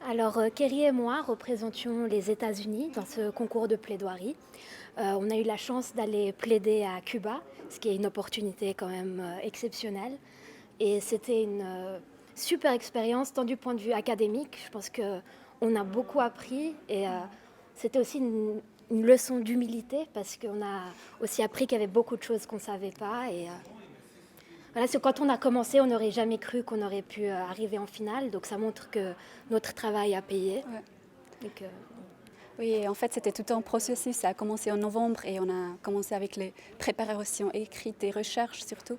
Alors, Kerry et moi représentions les États-Unis dans ce concours de plaidoirie. On a eu la chance d'aller plaider à Cuba, ce qui est une opportunité quand même exceptionnelle. Et c'était une super expérience, tant du point de vue académique. Je pense qu'on a beaucoup appris et c'était aussi une leçon d'humilité parce qu'on a aussi appris qu'il y avait beaucoup de choses qu'on ne savait pas. Et voilà, c'est quand on a commencé, on n'aurait jamais cru qu'on aurait pu arriver en finale. Donc ça montre que notre travail a payé. Ouais. Donc, Oui, en fait, c'était tout un processus. Ça a commencé en novembre et on a commencé avec les préparations écrites et recherches surtout.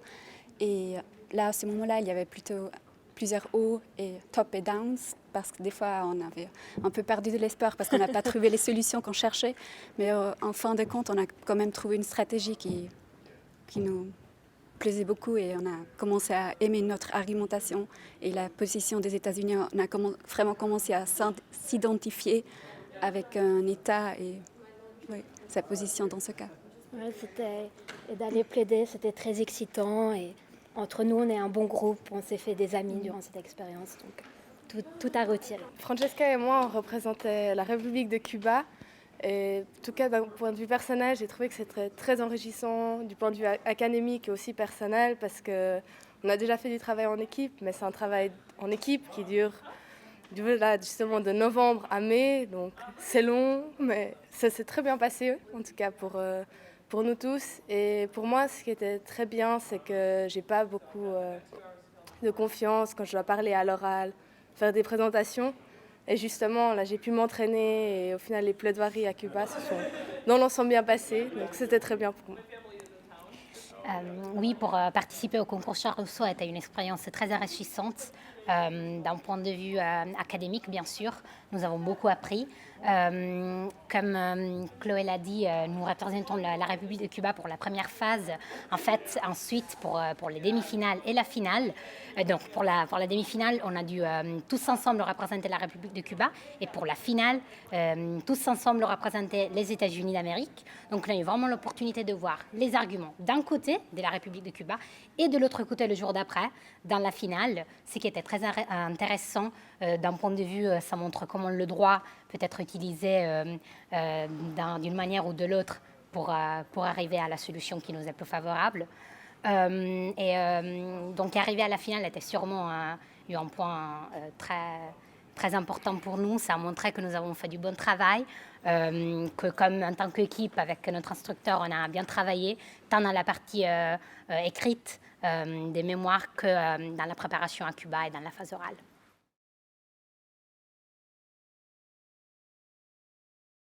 Et là, à ce moment-là, il y avait plutôt plusieurs hauts et top et downs parce que des fois, on avait un peu perdu de l'espoir parce qu'on n'a pas trouvé les solutions qu'on cherchait. Mais en fin de compte, on a quand même trouvé une stratégie qui nous plaisait beaucoup et on a commencé à aimer notre argumentation et la position des États-Unis. On a vraiment commencé à s'identifier avec un État et oui, sa position dans ce cas. ouais, et d'aller plaider, c'était très excitant. Et entre nous, on est un bon groupe. On s'est fait des amis durant cette expérience. Donc tout à retirer. Francesca et moi, on représentait la République de Cuba. Et en tout cas, d'un point de vue personnel, j'ai trouvé que c'était très enrichissant du point de vue académique et aussi personnel parce qu'on a déjà fait du travail en équipe, mais c'est un travail en équipe qui dure là, justement de novembre à mai. Donc c'est long, mais ça s'est très bien passé, en tout cas pour nous tous. Et pour moi, ce qui était très bien, c'est que j'ai pas beaucoup de confiance quand je dois parler à l'oral, faire des présentations. Et justement, là, j'ai pu m'entraîner et au final, les plaidoiries à Cuba se sont dans l'ensemble bien passées. Donc c'était très bien pour moi. Oui, pour participer au concours Charles Rousseau a été une expérience très enrichissante. D'un point de vue académique, bien sûr, nous avons beaucoup appris. Comme Chloé l'a dit, nous représentons la République de Cuba pour la première phase. En fait, ensuite, pour les demi-finales et la finale, donc pour la demi-finale, on a dû tous ensemble représenter la République de Cuba. Et pour la finale, tous ensemble représenter les États-Unis d'Amérique. Donc on a eu vraiment l'opportunité de voir les arguments d'un côté de la République de Cuba et de l'autre côté le jour d'après, dans la finale, ce qui était très intéressant d'un point de vue, ça montre comment le droit peut être utilisé d'une manière ou de l'autre pour arriver à la solution qui nous est plus favorable. Donc arriver à la finale était sûrement eu un point très important pour nous. Ça a montré que nous avons fait du bon travail, que comme en tant qu'équipe avec notre instructeur, on a bien travaillé, tant dans la partie écrite des mémoires que dans la préparation à Cuba et dans la phase orale.